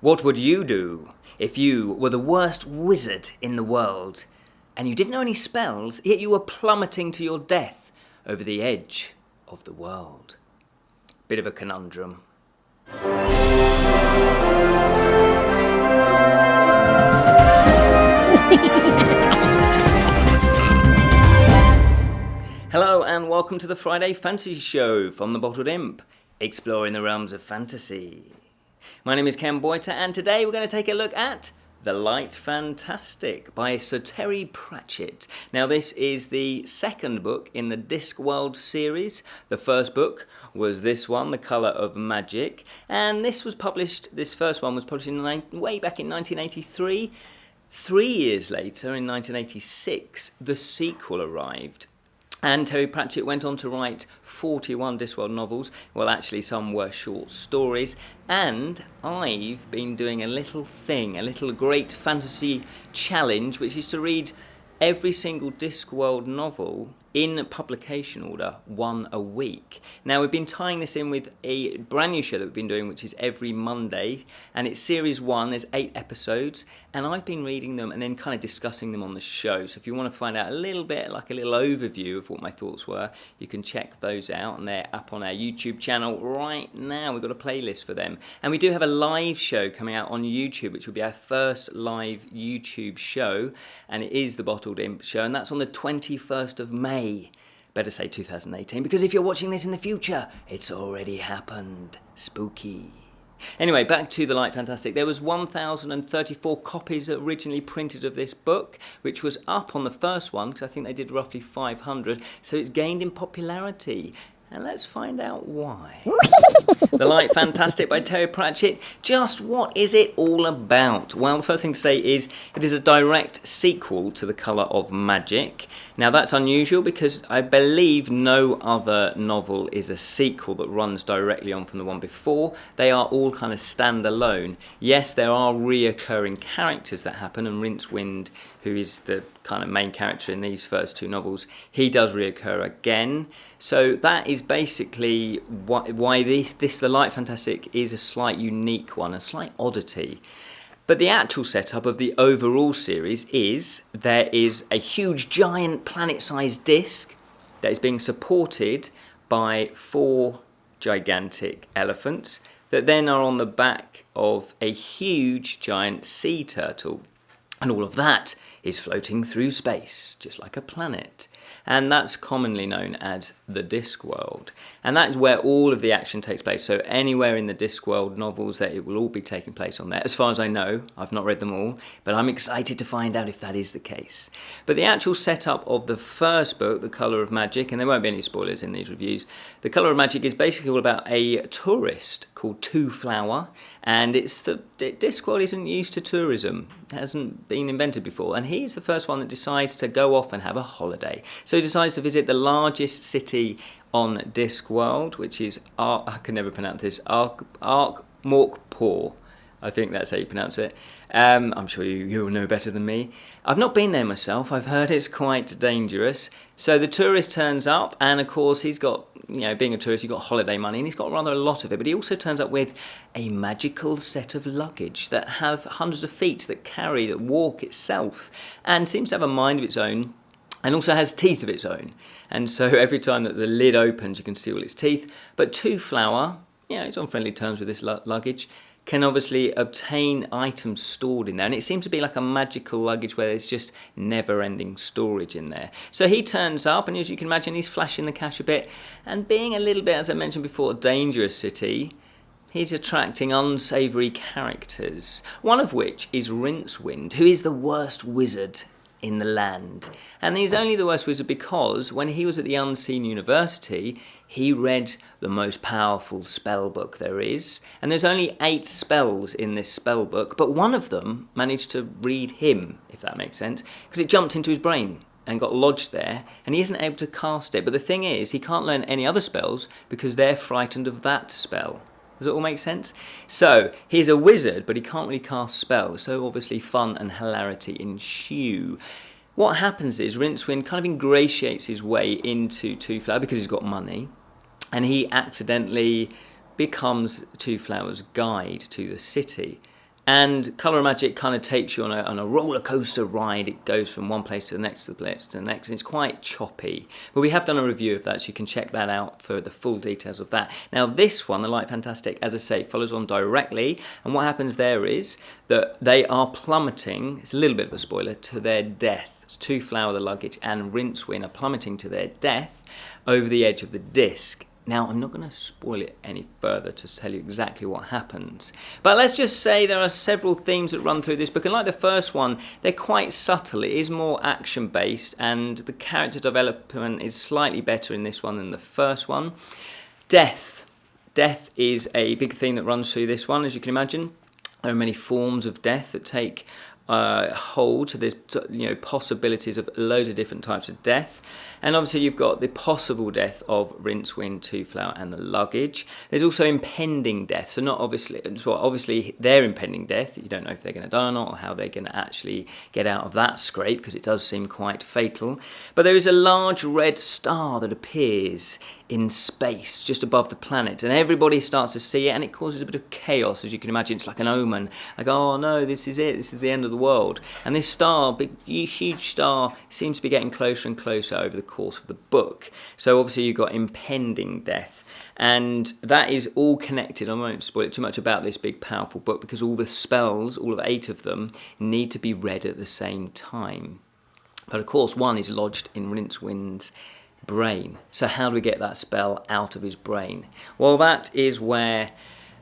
What would you do if you were the worst wizard in the world and you didn't know any spells, yet you were plummeting to your death over the edge of the world? Bit of a conundrum. Hello and welcome to the Friday Fantasy Show from the Bottled Imp, exploring the realms of fantasy. My name is Ken Boyter, and today we're going to take a look at The Light Fantastic by Sir Terry Pratchett. Now, this is the second book in the Discworld series. The first book was this one, The Colour of Magic, and this first one was published way back in 1983. 3 years later, in 1986, the sequel arrived. And Terry Pratchett went on to write 41 Discworld novels. Well, actually, some were short stories. And I've been doing a little great fantasy challenge, which is to read every single Discworld novel in publication order, one a week. Now, we've been tying this in with a brand new show that we've been doing, which is every Monday, and it's series 1. There's 8 episodes, and I've been reading them and then kind of discussing them on the show. So if you want to find out a little bit, like a little overview of what my thoughts were, you can check those out, and they're up on our YouTube channel right now. We've got a playlist for them. And we do have a live show coming out on YouTube, which will be our first live YouTube show, and it is the Bottled Imp Show, and that's on the 21st of May. Better say 2018, because if you're watching this in the future, it's already happened. Spooky. Anyway, back to The Light Fantastic. There was 1,034 copies originally printed of this book, which was up on the first one, because I think they did roughly 500, so it's gained in popularity. And let's find out why. The Light Fantastic by Terry Pratchett. Just what is it all about? Well, the first thing to say is it is a direct sequel to The Colour of Magic. Now, that's unusual because I believe no other novel is a sequel that runs directly on from the one before. They are all kind of standalone. Yes, there are reoccurring characters that happen, and Rincewind, who is the kind of main character in these first 2 novels, he does reoccur again. So that is basically why this The Light Fantastic is a slight unique one, a slight oddity. But the actual setup of the overall series is there is a huge giant planet-sized disc that is being supported by 4 gigantic elephants that then are on the back of a huge giant sea turtle. And all of that is floating through space, just like a planet. And that's commonly known as the Discworld. And that is where all of the action takes place. So anywhere in the Discworld novels, that it will all be taking place on there. As far as I know, I've not read them all, but I'm excited to find out if that is the case. But the actual setup of the first book, The Colour of Magic, and there won't be any spoilers in these reviews, The Colour of Magic is basically all about a tourist called Twoflower, and Discworld isn't used to tourism. It hasn't been invented before, and he's the first one that decides to go off and have a holiday. So he decides to visit the largest city on Discworld, which is, I can never pronounce this, Arkmorkpor. I think that's how you pronounce it. I'm sure you'll know better than me. I've not been there myself. I've heard it's quite dangerous. So the tourist turns up, and of course he's got, being a tourist, you've got holiday money, and he's got rather a lot of it. But he also turns up with a magical set of luggage that have hundreds of feet that walk itself, and seems to have a mind of its own, and also has teeth of its own. And so every time that the lid opens, you can see all its teeth. But Twoflower, it's on friendly terms with this luggage, can obviously obtain items stored in there. And it seems to be like a magical luggage where there's just never-ending storage in there. So he turns up, and as you can imagine, he's flashing the cash a bit. And being a little bit, as I mentioned before, a dangerous city, he's attracting unsavoury characters. One of which is Rincewind, who is the worst wizard in the land. And he's only the worst wizard because when he was at the Unseen University, he read the most powerful spell book there is. And there's only 8 spells in this spell book, but one of them managed to read him, if that makes sense, because it jumped into his brain and got lodged there, and he isn't able to cast it. But the thing is, he can't learn any other spells because they're frightened of that spell. Does it all make sense? So, he's a wizard, but he can't really cast spells, so obviously fun and hilarity ensue. What happens is Rincewind kind of ingratiates his way into Twoflower because he's got money, and he accidentally becomes Twoflower's guide to the city. And Colour Magic kind of takes you on a roller coaster ride. It goes from one place to the next, to the place to the next, and it's quite choppy. But we have done a review of that, so you can check that out for the full details of that. Now this one, The Light Fantastic, as I say, follows on directly, and what happens there is that they are plummeting, it's a little bit of a spoiler, to their death. It's T'Phon, the luggage, and Rincewind are plummeting to their death over the edge of the disc. Now, I'm not going to spoil it any further to tell you exactly what happens. But let's just say there are several themes that run through this book. And like the first one, they're quite subtle. It is more action-based, and the character development is slightly better in this one than the first one. Death. Death is a big theme that runs through this one, as you can imagine. There are many forms of death that take hold, so there's possibilities of loads of different types of death, and obviously you've got the possible death of Rincewind, T'Phon, and the luggage. There's also impending death, so not obviously their impending death. You don't know if they're going to die or not, or how they're going to actually get out of that scrape, because it does seem quite fatal. But there is a large red star that appears in space just above the planet, and everybody starts to see it, and it causes a bit of chaos, as you can imagine. It's like an omen, like, oh no, this is it, this is the end of the world. And this star, big huge star, seems to be getting closer and closer over the course of the book. So obviously you've got impending death, and that is all connected. I won't spoil it too much about this big powerful book, because all the spells, all of 8 of them, need to be read at the same time. But of course one is lodged in Rincewind's brain. So how do we get that spell out of his brain? Well, that is where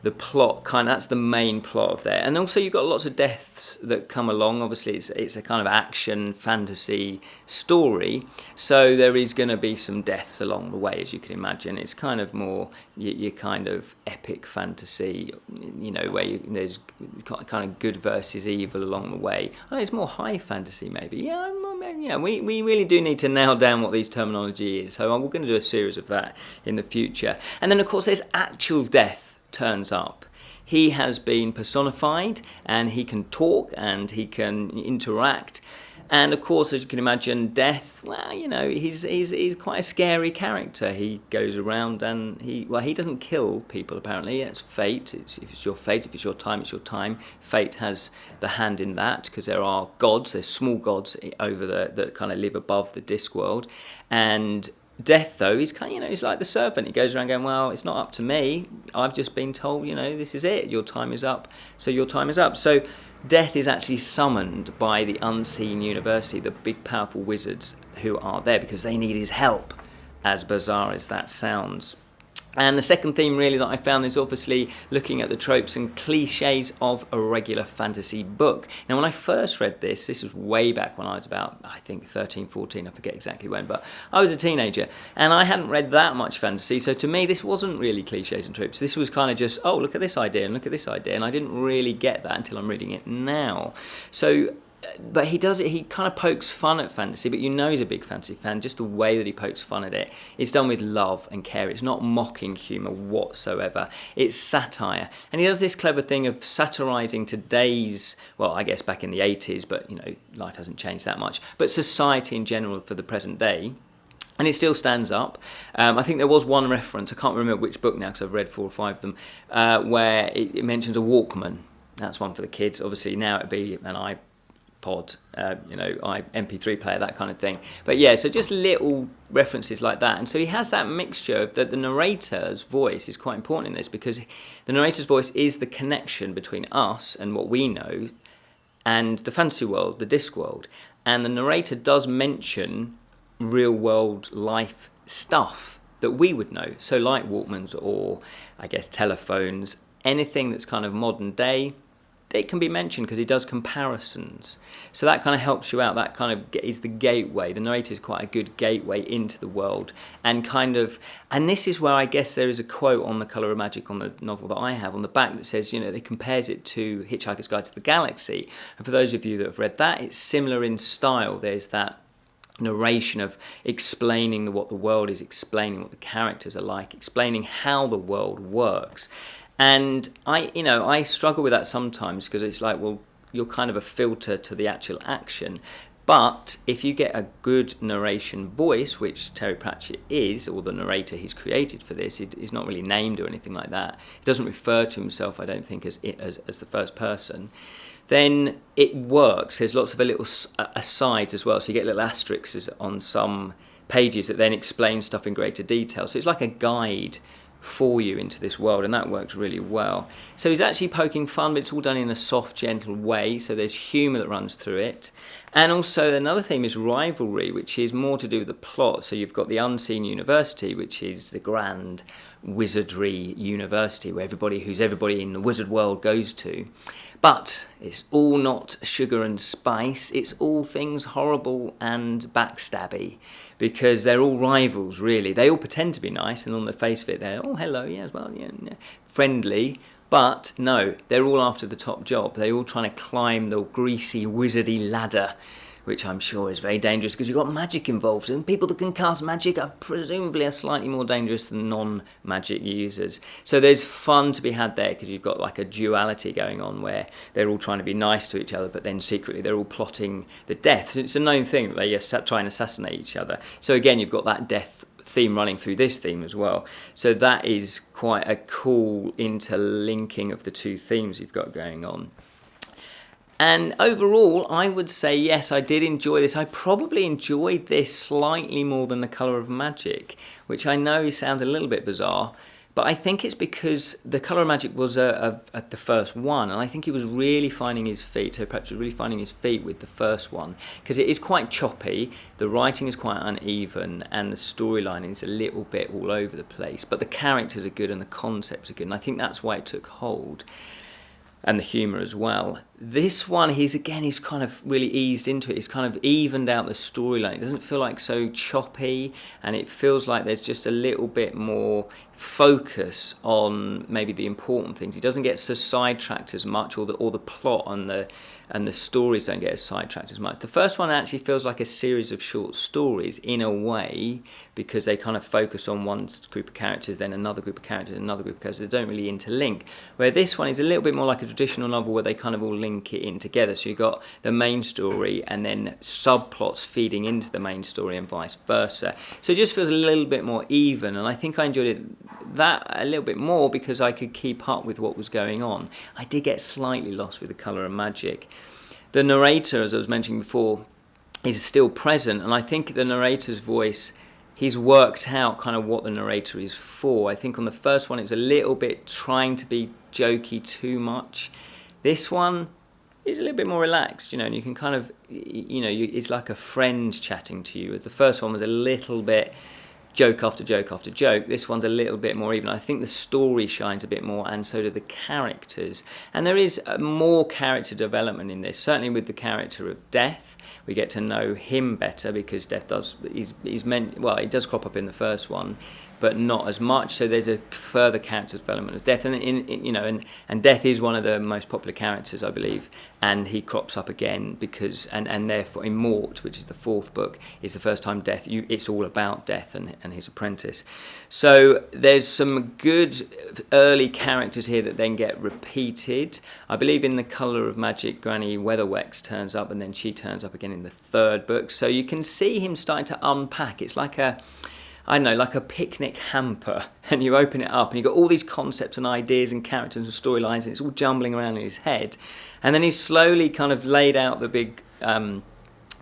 the plot that's the main plot of there. And also you've got lots of deaths that come along. Obviously it's a kind of action fantasy story, so there is going to be some deaths along the way, as you can imagine. It's kind of more your kind of epic fantasy, where there's kind of good versus evil along the way. I know it's more high fantasy maybe. We really do need to nail down what these terminology is, so we're going to do a series of that in the future. And then of course there's actual death turns up. He has been personified, and he can talk and he can interact. And of course, as you can imagine, Death, well, he's quite a scary character. He goes around and he doesn't kill people, apparently. It's fate. If it's your fate, if it's your time, it's your time. Fate has the hand in that, because there are gods, there's small gods over that kind of live above the Discworld. And Death, though, he's he's like the servant. He goes around going, well, it's not up to me. I've just been told, this is it. Your time is up. So your time is up. So Death is actually summoned by the Unseen University, the big powerful wizards who are there because they need his help, as bizarre as that sounds. And the second theme really that I found is obviously looking at the tropes and cliches of a regular fantasy book. Now, when I first read this was way back when I was about, I think, 13, 14, I forget exactly when, but I was a teenager, and I hadn't read that much fantasy, so to me this wasn't really cliches and tropes. This was kind of just, oh, look at this idea and look at this idea, and I didn't really get that until I'm reading it now. So but he kind of pokes fun at fantasy, but he's a big fantasy fan. Just the way that he pokes fun at it, it's done with love and care. It's not mocking humour whatsoever. It's satire. And he does this clever thing of satirising today's, well, I guess back in the 80s, but, life hasn't changed that much, but society in general for the present day. And it still stands up. I think there was one reference, I can't remember which book now because I've read 4 or 5 of them, where it mentions a Walkman. That's one for the kids. Obviously now it'd be an iPod, MP3 player, that kind of thing. But yeah, so just little references like that. And so he has that mixture that the narrator's voice is quite important in this, because the narrator's voice is the connection between us and what we know and the fantasy world, the Discworld. And the narrator does mention real world life stuff that we would know. So like Walkmans or, I guess, telephones, anything that's kind of modern day, it can be mentioned because he does comparisons. So that kind of helps you out. That kind of is the gateway. The narrator is quite a good gateway into the world. And this is where I guess there is a quote on the Colour of Magic on the novel that I have on the back that says, it compares it to Hitchhiker's Guide to the Galaxy. And for those of you that have read that, it's similar in style. There's that narration of explaining what the world is, explaining what the characters are like, explaining how the world works. And I struggle with that sometimes, because it's like, well, you're kind of a filter to the actual action. But if you get a good narration voice, which Terry Pratchett is, or the narrator he's created for this, he's not really named or anything like that. He doesn't refer to himself, I don't think, as the first person. Then it works. There's lots of little asides as well. So you get little asterisks on some pages that then explain stuff in greater detail. So it's like a guide for you into this world, and that works really well. So he's actually poking fun, but it's all done in a soft, gentle way, so there's humour that runs through it. And also another theme is rivalry, which is more to do with the plot. So you've got the Unseen University, which is the grand wizardry university where everybody in the wizard world goes to. But it's all not sugar and spice, it's all things horrible and backstabby, because they're all rivals, really. They all pretend to be nice, and on the face of it, they're, oh, hello, yeah, well, yeah, friendly. But no, they're all after the top job. They're all trying to climb the greasy, wizardy ladder, which I'm sure is very dangerous because you've got magic involved, and people that can cast magic are presumably slightly more dangerous than non-magic users. So there's fun to be had there because you've got like a duality going on where they're all trying to be nice to each other, but then secretly they're all plotting the death. So it's a known thing that they try and assassinate each other. So again, you've got that death theme running through this theme as well. So that is quite a cool interlinking of the two themes you've got going on. And overall, I would say, yes, I did enjoy this. I probably enjoyed this slightly more than The Colour of Magic, which I know sounds a little bit bizarre, but I think it's because The Colour of Magic was the first one, and I think he was really finding his feet. So Pratchett was really finding his feet with the first one, because it is quite choppy, the writing is quite uneven, and the storyline is a little bit all over the place. But the characters are good and the concepts are good, and I think that's why it took hold. And the humour as well. This one, he's kind of really eased into it. He's kind of evened out the storyline. It doesn't feel like so choppy, and it feels like there's just a little bit more focus on maybe the important things. He doesn't get so sidetracked as much, or the plot and the stories don't get as sidetracked as much. The first one actually feels like a series of short stories in a way, because they kind of focus on one group of characters, then another group of characters, another group of characters. They don't really interlink. Where this one is a little bit more like a traditional novel where they kind of all link it in together. So you've got the main story and then subplots feeding into the main story and vice versa. So it just feels a little bit more even, and I think I enjoyed that a little bit more because I could keep up with what was going on. I did get slightly lost with The Colour of Magic. The narrator, as I was mentioning before, is still present, and I think the narrator's voice, he's worked out kind of what the narrator is for. I think on the first one it was a little bit trying to be jokey too much. This one is a little bit more relaxed, and you can kind of, it's like a friend chatting to you. The first one was a little bit joke after joke after joke. This one's a little bit more even. I think the story shines a bit more, and so do the characters. And there is more character development in this. Certainly with the character of Death, we get to know him better because Death he does crop up in the first one, but not as much. So there's a further character development of Death, and Death is one of the most popular characters, I believe, and he crops up again because and therefore in Mort, which is the fourth book, is the first time Death. It's all about Death and his apprentice. So there's some good early characters here that then get repeated. I believe in The Colour of Magic, Granny Weatherwax turns up, and then she turns up again in the third book. So you can see him starting to unpack. It's like like a picnic hamper, and you open it up and you've got all these concepts and ideas and characters and storylines, and it's all jumbling around in his head. And then he's slowly kind of laid out the big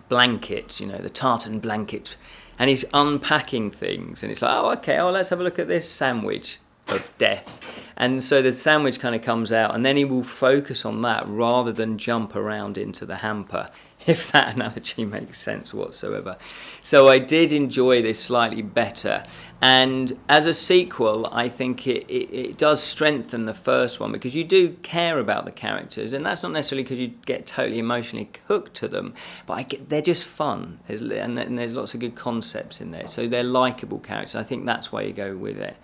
blanket, the tartan blanket, and he's unpacking things, and it's like, let's have a look at this sandwich of Death. And so the sandwich kind of comes out, and then he will focus on that rather than jump around into the hamper, if that analogy makes sense whatsoever. So I did enjoy this slightly better, and as a sequel I think it does strengthen the first one, because you do care about the characters, and that's not necessarily because you get totally emotionally hooked to them, but they're just fun, and there's lots of good concepts in there, so they're likeable characters. I think that's why you go with it.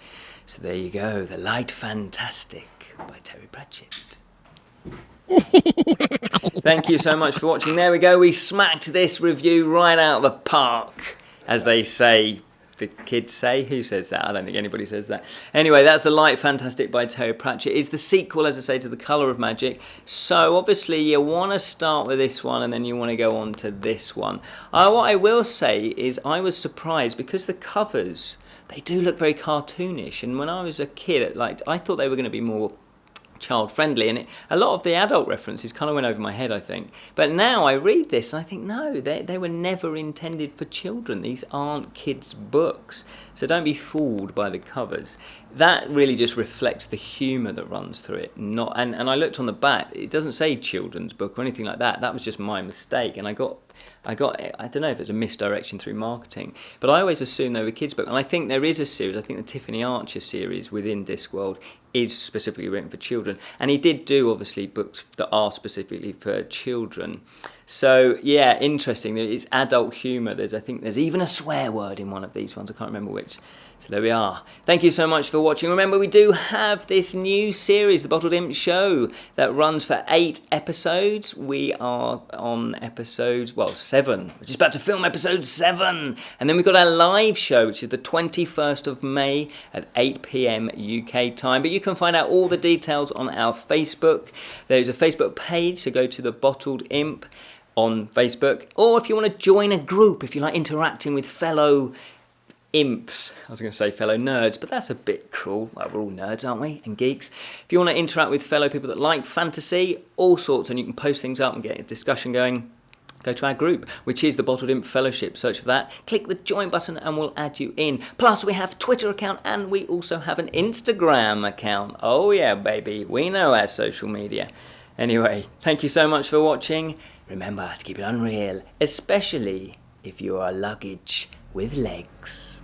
So there you go, The Light Fantastic by Terry Pratchett. Thank you so much for watching. There we go, we smacked this review right out of the park, as they say the kids say. Who says that? I don't think anybody says that. Anyway, that's The Light Fantastic by Terry Pratchett. It's the sequel, as I say, to The Colour of Magic. So obviously you want to start with this one and then you want to go on to this one. What I will say is I was surprised because the covers, they do look very cartoonish. And when I was a kid, I thought they were going to be more child friendly, and a lot of the adult references kind of went over my head, I think. But now I read this and I think, no, they were never intended for children. These aren't kids' books, so don't be fooled by the covers. That really just reflects the humour that runs through it. And I looked on the back, it doesn't say children's book or anything like that. That was just my mistake, and I don't know if it's a misdirection through marketing, but I always assumed they were kids' book. And I think there is a series, I think the Tiffany Archer series within Discworld is specifically written for children. And he did do, obviously, books that are specifically for children. So, yeah, interesting. It's adult humour. I think there's even a swear word in one of these ones. I can't remember which. So there we are. Thank you so much for watching. Remember, we do have this new series, The Bottled Imp Show, that runs for 8 episodes. We are on episode 7. We're just about to film episode 7. And then we've got our live show, which is the 21st of May at 8 p.m. UK time. But you can find out all the details on our Facebook. There's a Facebook page, so go to The Bottled Imp on Facebook. Or if you want to join a group, if you like interacting with fellow imps, I was going to say fellow nerds, but that's a bit cruel. Well, we're all nerds, aren't we? And geeks. If you want to interact with fellow people that like fantasy, all sorts, and you can post things up and get a discussion going, go to our group, which is the Bottled Imp Fellowship. Search for that, click the join button and we'll add you in. Plus we have a Twitter account and we also have an Instagram account. Oh yeah, baby, we know our social media. Anyway, thank you so much for watching. Remember to keep it unreal, especially if you are luggage with legs.